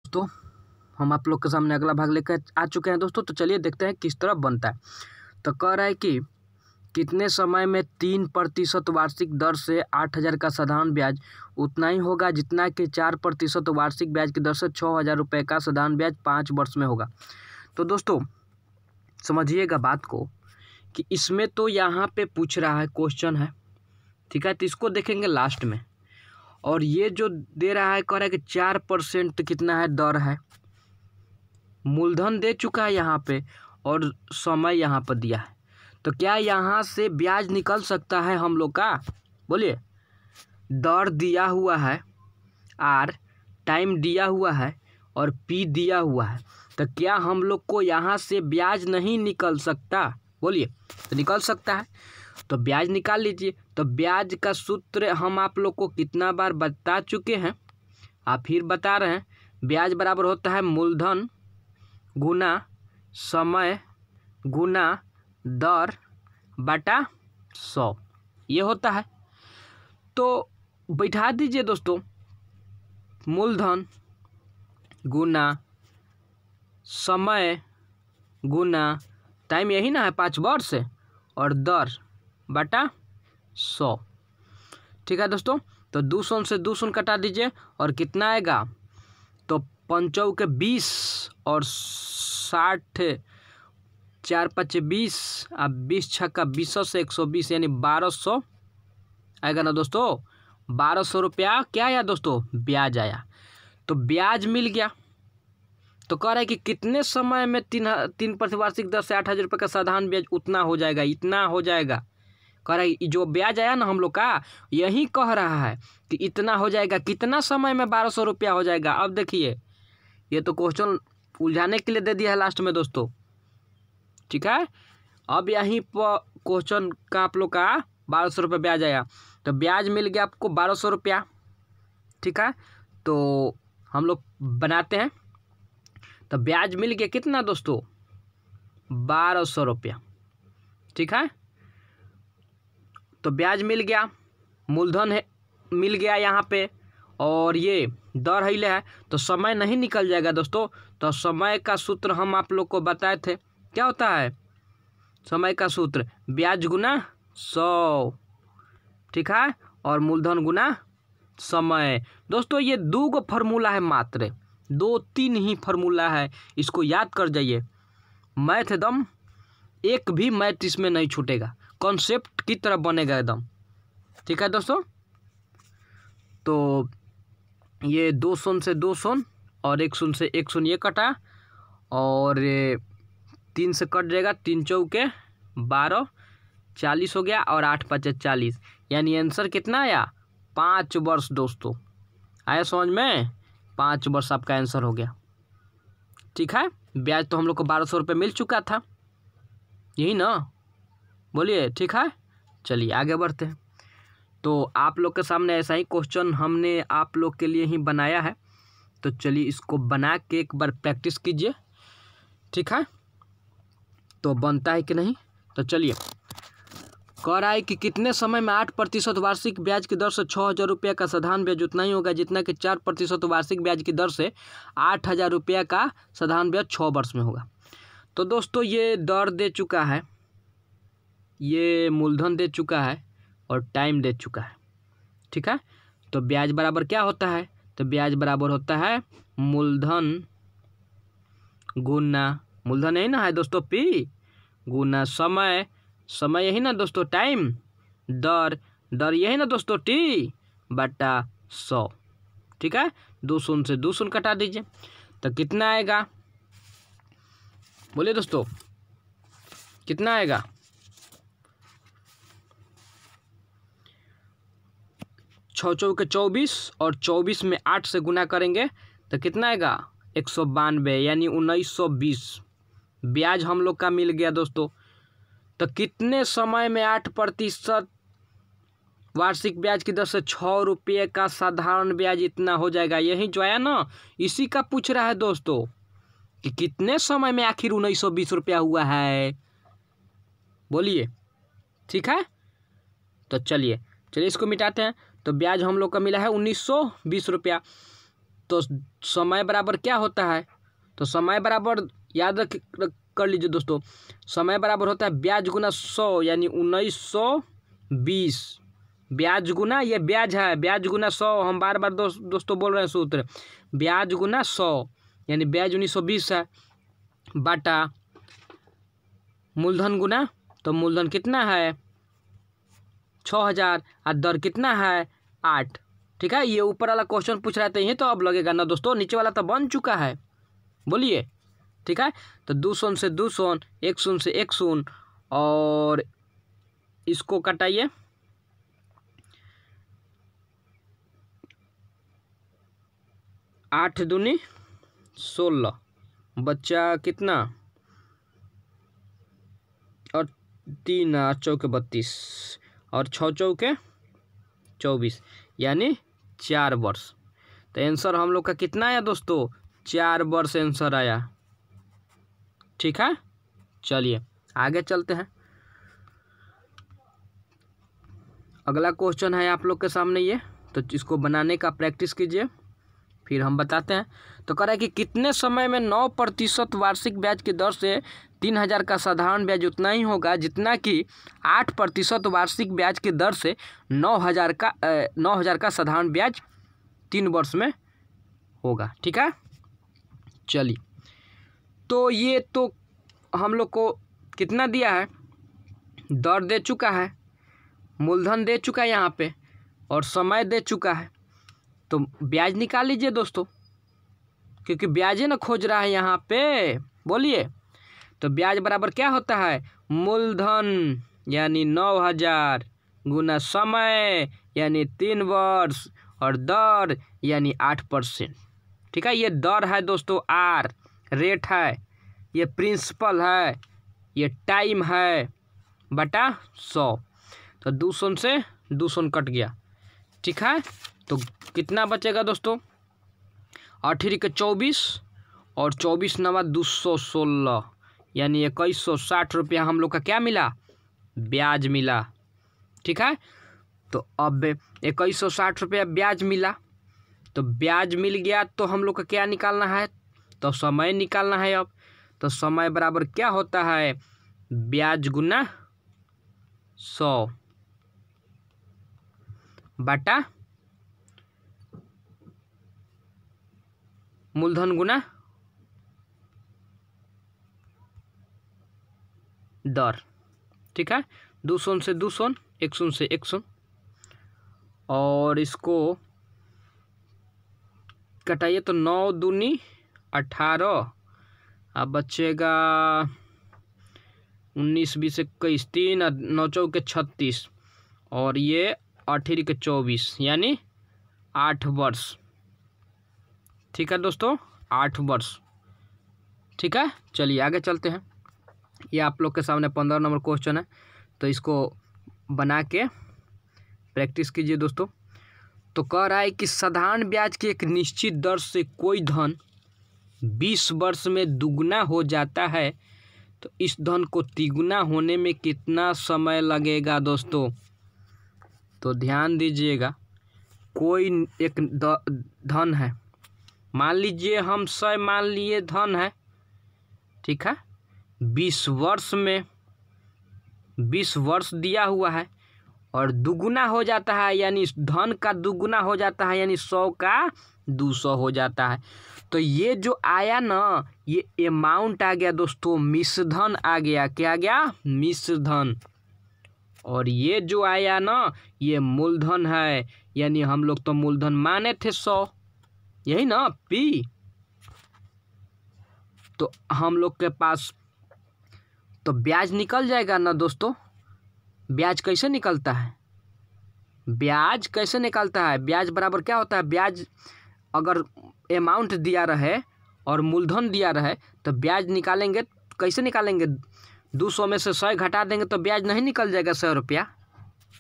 तो हम आप लोग के सामने अगला भाग लेकर आ चुके हैं दोस्तों। तो चलिए देखते हैं किस तरह बनता है। तो कह रहा है कि कितने समय में 3% वार्षिक दर से 8,000 का साधारण ब्याज उतना ही होगा जितना कि 4% वार्षिक ब्याज की दर से 6,000 रुपये का साधारण ब्याज 5 वर्ष में होगा। तो दोस्तों समझिएगा बात को कि इसमें तो यहाँ पे पूछ रहा है, क्वेश्चन है, ठीक है। तो इसको देखेंगे लास्ट में। और ये जो दे रहा है, कह रहा है कि 4% कितना है दर है, मूलधन दे चुका है यहाँ पे और समय यहाँ पर दिया है। तो क्या यहाँ से ब्याज निकल सकता है हम लोग का? बोलिए। दर दिया हुआ है, आर टाइम दिया हुआ है और पी दिया हुआ है। तो क्या हम लोग को यहाँ से ब्याज नहीं निकल सकता? बोलिए। तो निकल सकता है, तो ब्याज निकाल लीजिए। तो ब्याज का सूत्र हम आप लोग को कितना बार बता चुके हैं, आप फिर बता रहे हैं। ब्याज बराबर होता है मूलधन गुना समय गुना दर बटा 100, ये होता है। तो बैठा दीजिए दोस्तों, मूलधन गुना समय गुना टाइम, यही ना है 5 वर्ष, और दर बटा 100, ठीक है दोस्तों। तो 2 शून्य से 2 शून्य कटा दीजिए और कितना आएगा? तो 5 के 20 और 60, 4 5 20, अब 20 छक्का 20 से 120 यानी 1200 आएगा ना दोस्तों। 1200 रुपया क्या आया दोस्तों? ब्याज आया। तो ब्याज मिल गया। तो कह रहा है कि कितने समय में 3% वार्षिक दर से 8,000 रुपये का साधारण ब्याज उतना हो जाएगा, इतना हो जाएगा। कह रहा है जो ब्याज आया ना हम लोग का, यही कह रहा है कि इतना हो जाएगा। कितना समय में 1200 रुपया हो जाएगा? अब देखिए, ये तो क्वेश्चन उलझाने के लिए दे दिया है लास्ट में दोस्तों, ठीक है। अब यहीं पर क्वेश्चन का आप लोग का 1200 रुपये ब्याज आया। तो ब्याज मिल गया आपको 1200 रुपया, ठीक है। तो हम लोग बनाते हैं। तो ब्याज मिल गया कितना दोस्तों? 1200 रुपया, ठीक है। तो ब्याज मिल गया, मूलधन है मिल गया यहाँ पे, और ये दर है। तो समय नहीं निकल जाएगा दोस्तों। तो समय का सूत्र हम आप लोग को बताए थे, क्या होता है समय का सूत्र? ब्याज गुना 100, ठीक है, और मूलधन गुना समय। दोस्तों ये 2 फार्मूला है, मात्र 2-3 ही फार्मूला है, इसको याद कर जाइए। मैथ एकदम एक भी मैथ इसमें नहीं छूटेगा, कॉन्सेप्ट की तरह बनेगा एकदम, ठीक है दोस्तों। तो ये 2 शून्य से 2 शून्य और 1 शून्य से 1 शून्य ये कटा, और 3 से कट जाएगा, 3 चौके 12, 40 हो गया, और 8 5 40, यानी आंसर कितना आया? 5 वर्ष दोस्तों। आया समझ में? 5 वर्ष आपका आंसर हो गया, ठीक है। ब्याज तो हम लोग को 1200 रुपये मिल चुका था, यही ना? बोलिए, ठीक है। चलिए आगे बढ़ते हैं। तो आप लोग के सामने ऐसा ही क्वेश्चन हमने आप लोग के लिए ही बनाया है। तो चलिए इसको बना के एक बार प्रैक्टिस कीजिए, ठीक है। तो बनता है कि नहीं? तो चलिए, कह रहा है कि कितने समय में 8% वार्षिक ब्याज की दर से 6,000 रुपये का साधारण ब्याज उतना ही होगा जितना कि 4% वार्षिक ब्याज की दर से 8,000 रुपये का साधारण ब्याज 6 वर्ष में होगा। तो दोस्तों ये दर दे चुका है, ये मूलधन दे चुका है और टाइम दे चुका है, ठीक है। तो ब्याज बराबर क्या होता है? तो ब्याज बराबर होता है मूलधन गुना, मूलधन यही ना है दोस्तों पी, गुना समय, समय यही ना दोस्तों टाइम, दर, दर यही ना दोस्तों टी, बटा 100, ठीक है। 2 शून्य से 2 शून्य कटा दीजिए। तो कितना आएगा? बोलिए दोस्तों, कितना आएगा? 6 चौके 24 और 24 में 8 से गुना करेंगे तो कितना आएगा? 192, यानी 1920 ब्याज हम लोग का मिल गया दोस्तों। तो कितने समय में 8% वार्षिक ब्याज की दर से 6 रुपये का साधारण ब्याज इतना हो जाएगा? यही जो आया ना, इसी का पूछ रहा है दोस्तों कि कितने समय में आखिर 1920 रुपया हुआ है। बोलिए, ठीक है। तो चलिए इसको मिटाते हैं। तो ब्याज हम लोग का मिला है 1920 रुपया। तो समय बराबर क्या होता है, तो समय बराबर याद कर लीजिए दोस्तों, समय बराबर होता है ब्याज गुना 100 यानी 1920। ब्याज गुना, ये ब्याज है, ब्याज गुना 100, हम बार बार दोस्तों बोल रहे हैं सूत्र, ब्याज गुना 100 यानी ब्याज 1920 है, बाटा मूलधन गुना, तो मूलधन कितना है 6000 और दर कितना है 8। ठीक है, ये ऊपर वाला क्वेश्चन पूछ रहा था ये तो अब लगेगा ना दोस्तों, नीचे वाला तो बन चुका है, बोलिए। ठीक है, तो 200 से 200, 100 से 100 और इसको कटाइए, आठ दूनी 16, बच्चा कितना, और 3 चौके 32 और 6 चौके 24 यानी 4 वर्ष। तो आंसर हम लोग का कितना आया दोस्तों, 4 वर्ष आंसर आया। ठीक है, चलिए आगे चलते हैं। अगला क्वेश्चन है आप लोग के सामने ये, तो इसको बनाने का प्रैक्टिस कीजिए, फिर हम बताते हैं। तो कह रहा है कि कितने समय में 9% वार्षिक ब्याज की दर से 3000 का साधारण ब्याज उतना ही होगा जितना कि 8% वार्षिक ब्याज की दर से 9000 का साधारण ब्याज 3 वर्ष में होगा। ठीक है, चलिए, तो ये तो हम लोग को कितना दिया है, दर दे चुका है, मूलधन दे चुका है यहाँ पे, और समय दे चुका है, तो ब्याज निकाल लीजिए दोस्तों, क्योंकि ब्याज ना खोज रहा है यहाँ पे, बोलिए। तो ब्याज बराबर क्या होता है, मूलधन यानी 9000 गुना समय यानी 3 वर्ष और दर यानी 8%। ठीक है, ये दर है दोस्तों, आर रेट है, ये प्रिंसिपल है, ये टाइम है, बटा 100। तो 200 से 200 कट गया। ठीक है, तो कितना बचेगा दोस्तों, 8 के 24 और 24 नवा 216 यानी 2160 रुपया हम लोग का क्या मिला, ब्याज मिला। ठीक है, तो अब 2160 रुपया ब्याज मिला, तो ब्याज मिल गया, तो हम लोग का क्या निकालना है, तो समय निकालना है। अब तो समय बराबर क्या होता है, ब्याज गुना 100 बटा मूलधन गुना दर। ठीक है, 200 से 200, 100 से 100 और इसको कटाइए, तो 9 दूनी 18, अब बचेगा 19 20 21 3 और 9 चौके 36 और ये 8 के 24 यानी 8 वर्ष। ठीक है दोस्तों, 8 वर्ष। ठीक है, चलिए आगे चलते हैं। ये आप लोग के सामने 15 नंबर क्वेश्चन है, तो इसको बना के प्रैक्टिस कीजिए दोस्तों। तो कह रहा है कि साधारण ब्याज की एक निश्चित दर से कोई धन 20 वर्ष में दुगना हो जाता है, तो इस धन को तिगुना होने में कितना समय लगेगा दोस्तों। तो ध्यान दीजिएगा, कोई एक धन है, मान लीजिए हम 100 मान लिए धन है। ठीक है, 20 वर्ष में 20 वर्ष दिया हुआ है और दुगुना हो जाता है, यानी धन का दुगुना हो जाता है, यानी 100 का 200 हो जाता है। तो ये जो आया ना, ये अमाउंट आ गया दोस्तों, मिश्रधन आ गया। क्या आ गया, मिश्रधन। और ये जो आया ना, ये मूलधन है, यानी हम लोग तो मूलधन माने थे 100, यही ना पी। तो हम लोग के पास तो ब्याज निकल जाएगा ना दोस्तों। ब्याज कैसे निकलता है, ब्याज कैसे निकलता है, ब्याज बराबर क्या होता है, ब्याज अगर अमाउंट दिया रहे और मूलधन दिया रहे तो ब्याज निकालेंगे, कैसे निकालेंगे, 200 में से 100 घटा देंगे तो ब्याज नहीं निकल जाएगा 100 रुपया,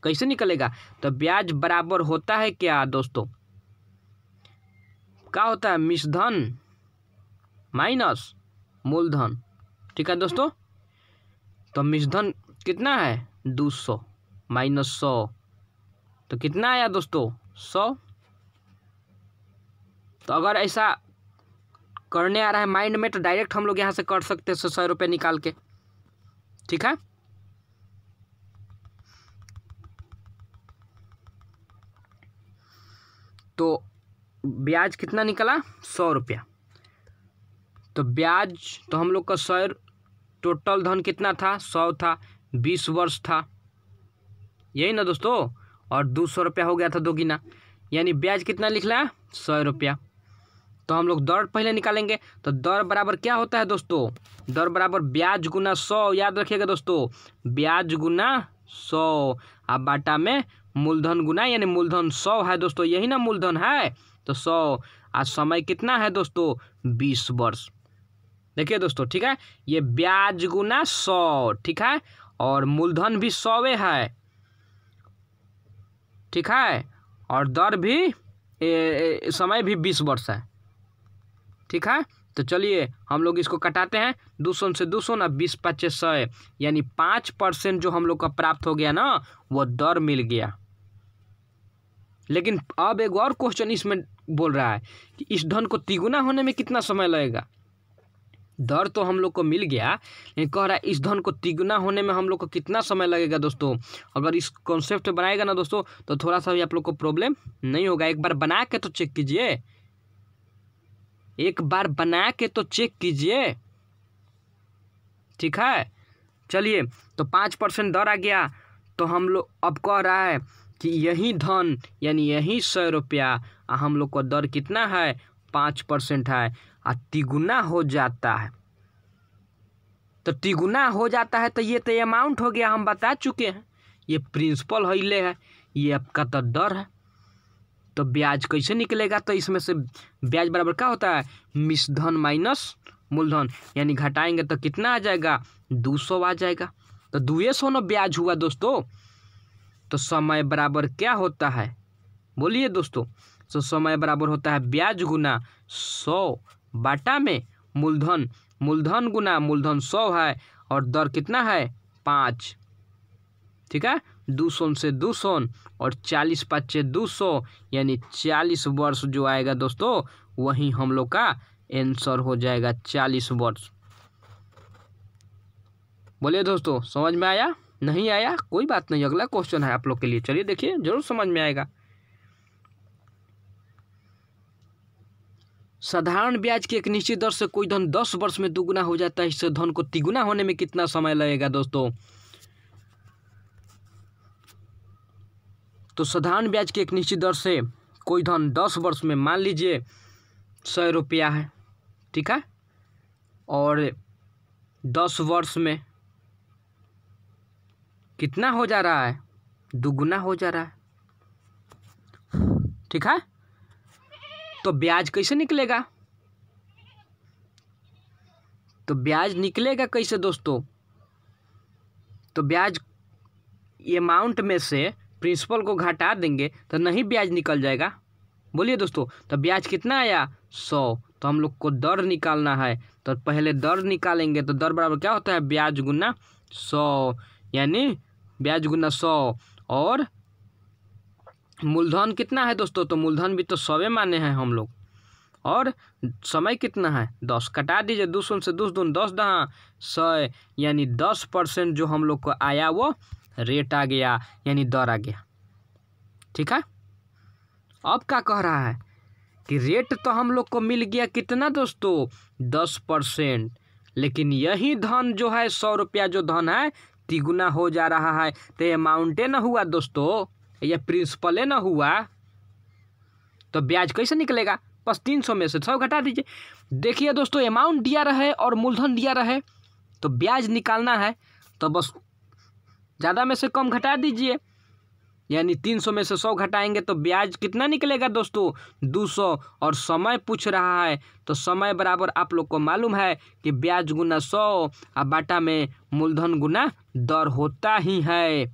कैसे निकलेगा। तो ब्याज बराबर होता है क्या दोस्तों, क्या होता है, मिश्रधन माइनस मूलधन। ठीक है दोस्तों, तो मिश्रधन कितना है 200 माइनस 100, तो कितना आया दोस्तों 100। तो अगर ऐसा करने आ रहा है माइंड में तो डायरेक्ट हम लोग यहाँ से कर सकते हैं 100 रुपये निकाल के। ठीक है, तो ब्याज कितना निकला 100 रुपया। तो ब्याज तो हम लोग का 100, टोटल धन कितना था 100 था, 20 वर्ष था, यही ना दोस्तों, और 200 रुपया हो गया था दोगुना, यानी ब्याज कितना लिख रहा है 100 रुपया। तो हम लोग दर पहले निकालेंगे। तो दर बराबर क्या होता है दोस्तों, दर बराबर ब्याज गुना 100, याद रखिएगा दोस्तों, ब्याज गुना 100 अब बाटा में मूलधन गुना, यानी मूलधन 100 है दोस्तों, यही ना मूलधन है, तो 100। आज समय कितना है दोस्तों 20 वर्ष। देखिए दोस्तों, ठीक है, ये ब्याज गुना 100, ठीक है, और मूलधन भी 100 है, ठीक है, और दर भी समय भी 20 वर्ष है। ठीक है, तो चलिए हम लोग इसको कटाते हैं, 200 से 200 ना, 20 5 100, यानी 5% जो हम लोग का प्राप्त हो गया ना, वो दर मिल गया। लेकिन अब एक और क्वेश्चन इसमें बोल रहा है कि इस धन को तिगुना होने में कितना समय लगेगा। दर तो हम लोग को मिल गया, लेकिन कह रहा है इस धन को तिगुना होने में हम लोग को कितना समय लगेगा। दोस्तों अगर इस कॉन्सेप्ट बनाएगा ना दोस्तों, तो थोड़ा सा भी आप लोग को प्रॉब्लम नहीं होगा। एक बार बना के तो चेक कीजिए, एक बार बना के तो चेक कीजिए। ठीक है, चलिए, तो 5% दर आ गया। तो हम लोग अब कह रहा है कि यही धन यानी यही 100 रुपया, हम लोग को दर कितना है 5% है, और तिगुना हो जाता है। तो तिगुना हो जाता है तो ये तो अमाउंट हो गया, हम बता चुके हैं, ये प्रिंसिपल हिले है, ये आपका तो दर है। तो ब्याज कैसे निकलेगा, तो इसमें से ब्याज बराबर क्या होता है मिश्रधन माइनस मूलधन, यानी घटाएंगे तो कितना आ जाएगा 200 आ जाएगा। तो 200 ना ब्याज हुआ दोस्तों। तो समय बराबर क्या होता है बोलिए दोस्तों, तो समय बराबर होता है ब्याज गुना 100 बाटा में मूलधन, मूलधन गुना मूलधन 100 है, और दर कितना है 5। ठीक है, 200 से 200 और 40 5 200, यानी 40 वर्ष जो आएगा दोस्तों, वही हम लोग का आंसर हो जाएगा 40 वर्ष। बोलिए दोस्तों, समझ में आया? नहीं आया कोई बात नहीं, अगला क्वेश्चन है आप लोग के लिए, चलिए देखिए, जरूर समझ में आएगा। साधारण ब्याज की एक निश्चित दर से कोई धन 10 वर्ष में दुगुना हो जाता है, इससे धन को तिगुना होने में कितना समय लगेगा दोस्तों। तो साधारण ब्याज की एक निश्चित दर से कोई धन 10 वर्ष में, मान लीजिए 100 रुपया है, ठीक है, और 10 वर्ष में कितना हो जा रहा है दुगुना हो जा रहा है। ठीक है, तो ब्याज कैसे निकलेगा, तो ब्याज निकलेगा कैसे दोस्तों, तो ब्याज अमाउंट में से प्रिंसिपल को घटा देंगे तो नहीं ब्याज निकल जाएगा। बोलिए दोस्तों, तो ब्याज कितना आया 100, तो हम लोग को दर निकालना है, तो पहले दर निकालेंगे। तो दर बराबर क्या होता है ब्याज गुना 100, यानी ब्याज गुना 100, और मूलधन कितना है दोस्तों, तो मूलधन भी तो 100 माने हैं हम लोग, और समय कितना है 10, कटा दीजिए, 200 से 2 दून 10 दहाँ 100, यानी 10% जो हम लोग को आया वो रेट आ गया, यानी दर आ गया। ठीक है, अब क्या कह रहा है कि रेट तो हम लोग को मिल गया कितना दोस्तों 10%, लेकिन यही धन जो है 100 रुपया जो धन है तिगुना हो जा रहा है। तो अमाउंटे ना हुआ दोस्तों, ये प्रिंसिपले ना हुआ, तो ब्याज कैसे निकलेगा, बस 300 में से 100 घटा दीजिए। देखिए दोस्तों, अमाउंट दिया रहे और मूलधन दिया रहे, तो ब्याज निकालना है तो बस ज़्यादा में से कम घटा दीजिए, यानी 300 में से 100 घटाएंगे तो ब्याज कितना निकलेगा दोस्तों 200, और समय पूछ रहा है, तो समय बराबर आप लोग को मालूम है कि ब्याज गुना 100 और बाटा में मूलधन गुना दर होता ही है।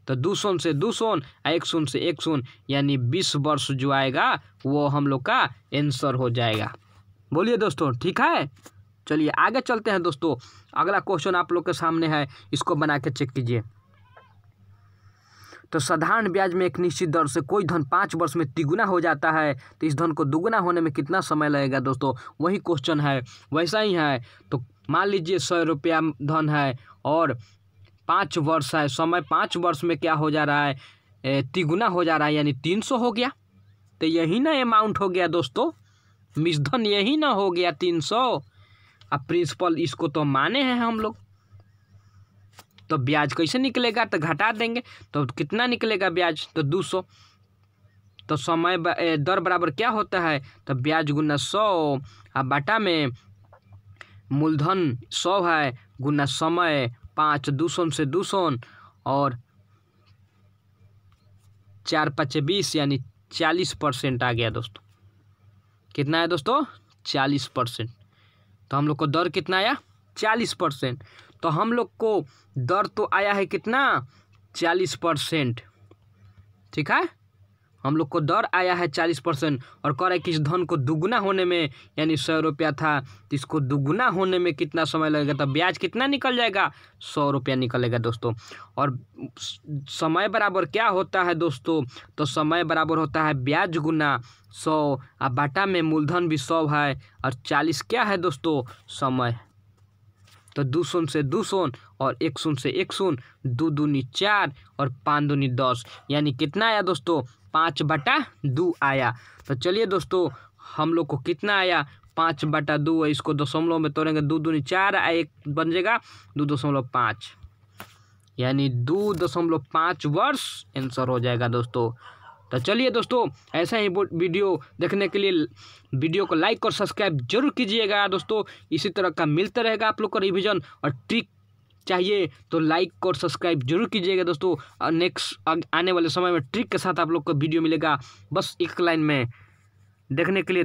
तो 200 से 200, 100 से 100, यानी 20 वर्ष जो आएगा वो हम लोग का आंसर हो जाएगा। बोलिए दोस्तों, ठीक है, चलिए आगे चलते हैं दोस्तों। अगला क्वेश्चन आप लोग के सामने है, इसको बना के चेक कीजिए। तो साधारण ब्याज में एक निश्चित दर से कोई धन 5 वर्ष में तिगुना हो जाता है तो इस धन को दुगुना होने में कितना समय लगेगा दोस्तों, वही क्वेश्चन है। वैसा ही है, तो मान लीजिए 100 रुपया धन है और 5 वर्ष है, समय 5 वर्ष में क्या हो जा रहा है, तिगुना हो जा रहा है, यानी 300 हो गया। तो यही ना अमाउंट हो गया दोस्तों, मिश्रधन यही ना हो गया 300। अब प्रिंसिपल इसको तो माने हैं हम लोग। तो ब्याज कैसे निकलेगा, तो घटा देंगे, तो कितना निकलेगा ब्याज, तो 200। तो समय दर बराबर क्या होता है, तो ब्याज गुना 100 अब बाटा में मूलधन 100 है गुना समय 5, 200 से 200 और 4 5 20 यानी 40% आ गया दोस्तों। कितना है दोस्तों, 40%। तो हम लोग को दर कितना आया, 40%। तो हम लोग को दर तो आया है कितना, 40%। ठीक है, हम लोग को दर आया है 40% और कह रहा है कि इस धन को दुगुना होने में, यानी 100 रुपया था तो इसको दुगुना होने में कितना समय लगेगा, तो ब्याज कितना निकल जाएगा, 100 रुपया निकलेगा दोस्तों। और समय बराबर क्या होता है दोस्तों, तो समय बराबर होता है ब्याज गुना 100 अब बाटा में मूलधन भी 100 है और 40 क्या है दोस्तों, समय। तो 200 से 200 और 100 से 100, 2 दूनी 4 और 5 दूनी 10, यानी कितना आया दोस्तों, 5/2 आया। तो चलिए दोस्तों, हम लोग को कितना आया, 5/2 है, इसको दशमलव में तोड़ेंगे, 2 दूनी 4 एक बन जाएगा 2.5, यानी 2.5 वर्ष आंसर हो जाएगा दोस्तों। तो चलिए दोस्तों, ऐसा ही वीडियो देखने के लिए वीडियो को लाइक और सब्सक्राइब जरूर कीजिएगा दोस्तों। इसी तरह का मिलता रहेगा आप लोग को रिवीजन, और ट्रिक चाहिए तो लाइक और सब्सक्राइब जरूर कीजिएगा दोस्तों। नेक्स्ट आने वाले समय में ट्रिक के साथ आप लोग को वीडियो मिलेगा, बस एक लाइन में। देखने के लिए